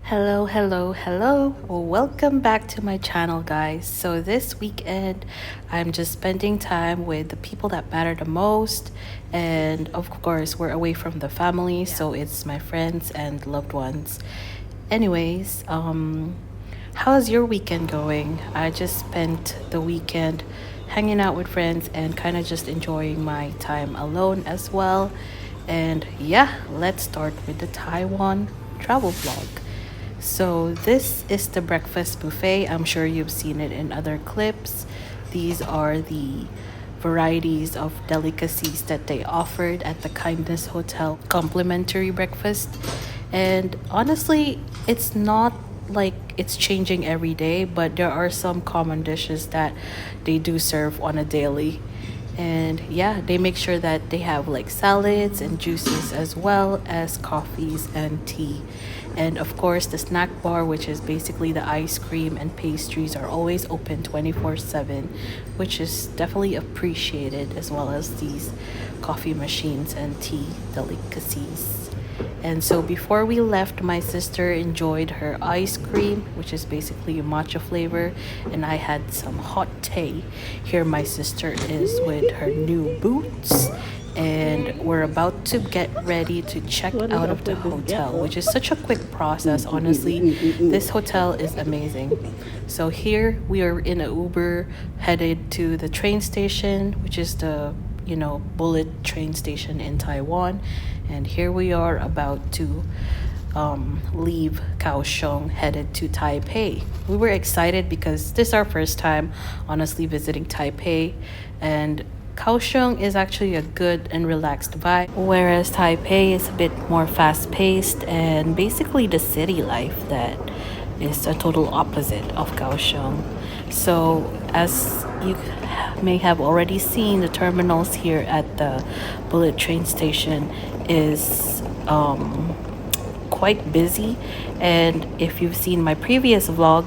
Hello, hello, hello. Welcome back to my channel, guys. So, this weekend, I'm just spending time with the people that matter the most. And of course, we're away from the family, so it's my friends and loved ones. Anyways, how's your weekend going? I just spent the weekend hanging out with friends and kind of just enjoying my time alone as well. And yeah, let's start with the Taiwan travel vlog. So, this is the breakfast buffet. I'm sure you've seen it in other clips. These are the varieties of delicacies that they offered at the Kindness Hotel complimentary breakfast. And honestly, it's not like it's changing every day, but there are some common dishes that they do serve on a daily. And yeah, they make sure that they have like salads and juices as well as coffees and tea. And of course, the snack bar, which is basically the ice cream and pastries, are always open 24/7, which is definitely appreciated, as well as these coffee machines and tea delicacies. And so before we left, my sister enjoyed her ice cream, which is basically a matcha flavor, and I had some hot tea. Here, my sister is with her new boots, and we're about to get ready to check out of the hotel, which is such a quick process. Honestly, this hotel is amazing. So here we are in an Uber headed to the train station, which is the bullet train station in Taiwan. And here we are about to leave Kaohsiung headed to Taipei. We were excited because this is our first time honestly visiting Taipei, and Kaohsiung is actually a good and relaxed vibe, whereas Taipei is a bit more fast paced and basically the city life that is a total opposite of Kaohsiung. So, as you may have already seen, the terminals here at the bullet train station is quite busy. And if you've seen my previous vlog,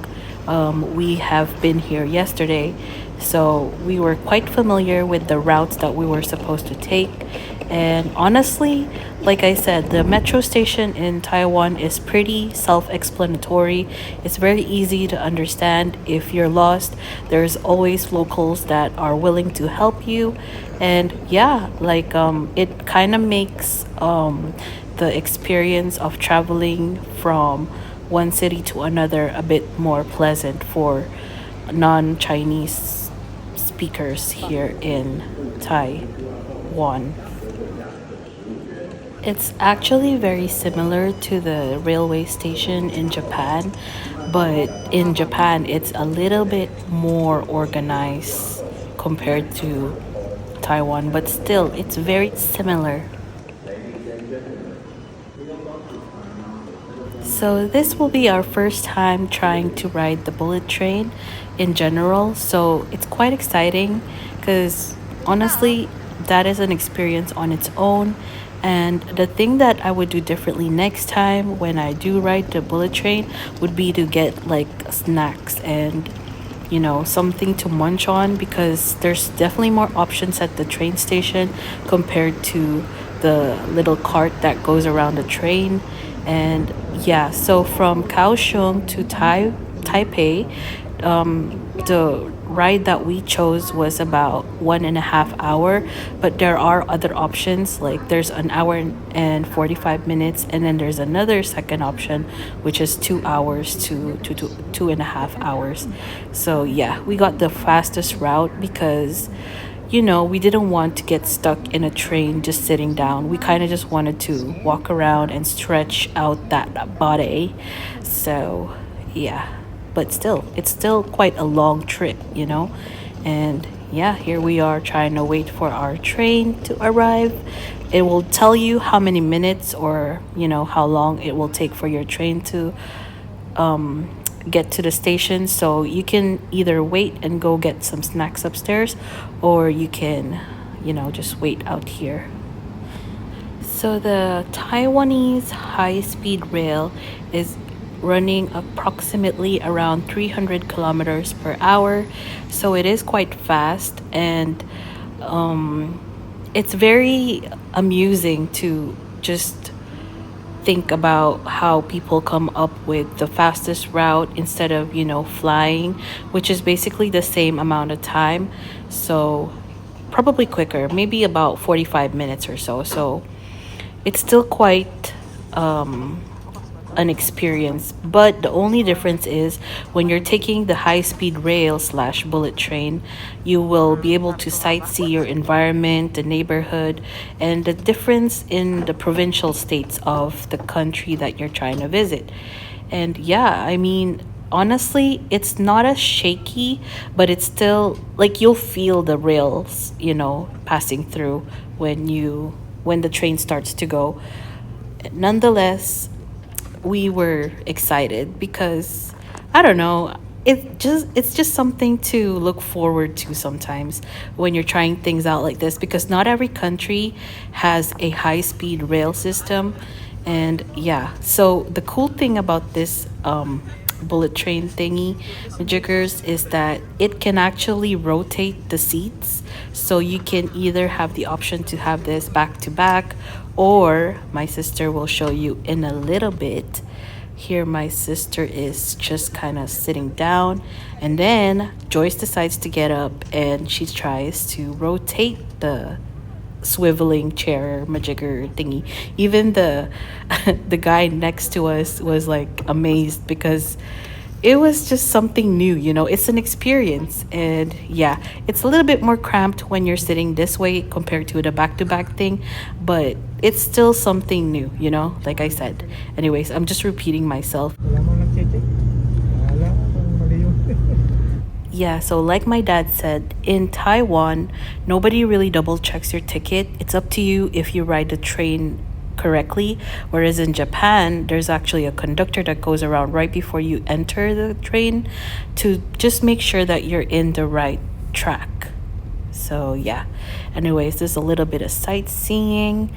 we have been here yesterday, so we were quite familiar with the routes that we were supposed to take. And honestly, like I said, the metro station in Taiwan is pretty self-explanatory. It's very easy to understand. If you're lost, there's always locals that are willing to help you. And yeah, like it kind of makes the experience of traveling from one city to another a bit more pleasant for non-Chinese speakers here in Taiwan. It's actually very similar to the railway station in Japan, but in Japan it's a little bit more organized compared to Taiwan, but still it's very similar. So this will be our first time trying to ride the bullet train in general, so it's quite exciting because honestly that is an experience on its own. And the thing that I would do differently next time when I do ride the bullet train would be to get like snacks and something to munch on, because there's definitely more options at the train station compared to the little cart that goes around the train. And yeah, so from Kaohsiung to Taipei, the ride that we chose was about 1.5 hour, but there are other options, like there's an hour and 45 minutes, and then there's another second option which is 2 hours to 2.5 hours. So yeah, we got the fastest route because we didn't want to get stuck in a train just sitting down. We kind of just wanted to walk around and stretch out that body. So yeah, but still, it's still quite a long trip. And yeah, here we are trying to wait for our train to arrive. It will tell you how many minutes or how long it will take for your train to get to the station. So you can either wait and go get some snacks upstairs, or you can just wait out here. So the Taiwanese high-speed rail is running approximately around 300 kilometers per hour, so it is quite fast. And it's very amusing to just think about how people come up with the fastest route instead of, flying, which is basically the same amount of time. So probably quicker, maybe about 45 minutes or so. So it's still quite an experience, but the only difference is when you're taking the high speed rail slash bullet train, you will be able to sightsee your environment, the neighborhood, and the difference in the provincial states of the country that you're trying to visit. And yeah, I mean, honestly, it's not as shaky, but it's still like you'll feel the rails, passing through when the train starts to go. Nonetheless, we were excited because I don't know, it's just something to look forward to sometimes when you're trying things out like this, because not every country has a high speed rail system. And yeah, so the cool thing about this bullet train thingy jiggers is that it can actually rotate the seats, so you can either have the option to have this back to back, or my sister will show you in a little bit. Here my sister is just kind of sitting down, and then Joyce decides to get up and she tries to rotate the swiveling chair majigger thingy. Even the the guy next to us was like amazed because it was just something new, it's an experience. And yeah, it's a little bit more cramped when you're sitting this way compared to the back to back thing, but it's still something new, like I said. Anyways, I'm just repeating myself. Yeah, so like my dad said, in Taiwan, nobody really double checks your ticket. It's up to you if you ride the train correctly. Whereas in Japan, there's actually a conductor that goes around right before you enter the train to just make sure that you're in the right track. So, yeah. Anyways, there's a little bit of sightseeing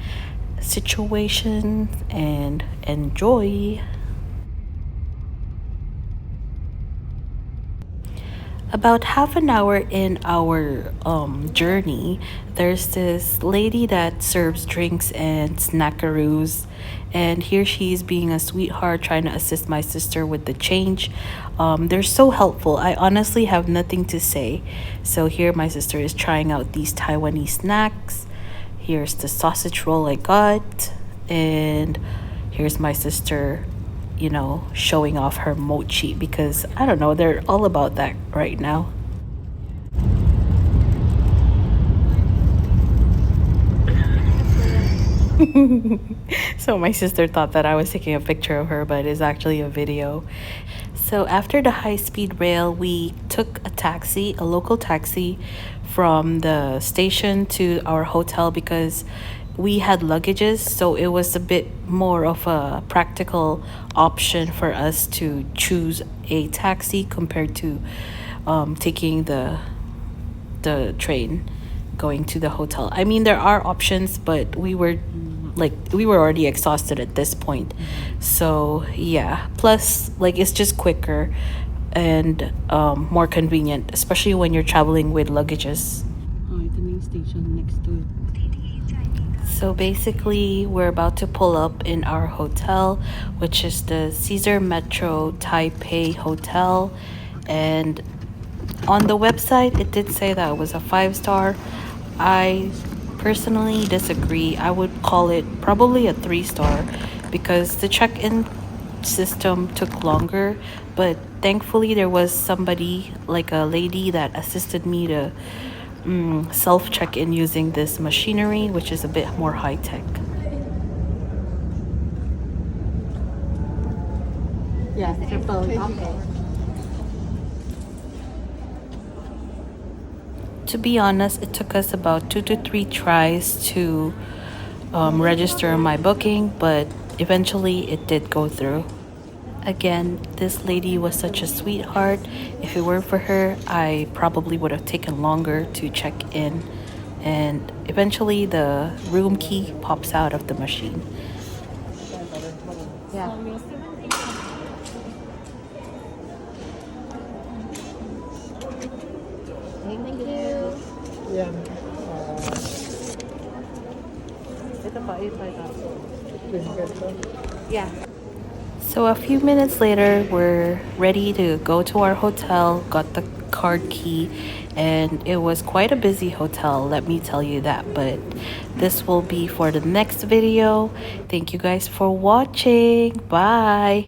situation, and enjoy. About half an hour in our journey, there's this lady that serves drinks and snackaroos, and here she's being a sweetheart trying to assist my sister with the change. They're so helpful. I honestly have nothing to say. So here my sister is trying out these Taiwanese snacks. Here's the sausage roll I got, and here's my sister, showing off her mochi, because I don't know, they're all about that right now. So my sister thought that I was taking a picture of her, but it's actually a video. So after the high speed rail, we took a local taxi from the station to our hotel because we had luggages, so it was a bit more of a practical option for us to choose a taxi compared to taking the train going to the hotel. I mean, there are options, but we were already exhausted at this point. So, yeah. Plus, like, it's just quicker and more convenient, especially when you're traveling with luggages. Oh, the main station next to it. So basically, we're about to pull up in our hotel, which is the Caesar Metro Taipei Hotel. And on the website, it did say that it was a 5 star. I personally disagree. I would call it probably a 3 star because the check in system took longer, but thankfully, there was somebody, like a lady, that assisted me to self check in using this machinery, which is a bit more high tech. Yeah, triple. Okay. To be honest, it took us about 2 to 3 tries to register my booking, but eventually it did go through. Again, this lady was such a sweetheart. If it weren't for her, I probably would have taken longer to check in. And eventually, the room key pops out of the machine. Yeah. Thank you. Yeah. Ito pa, ito. Yeah. So a few minutes later, we're ready to go to our hotel, got the card key, and it was quite a busy hotel, let me tell you that. But this will be for the next video. Thank you guys for watching. Bye.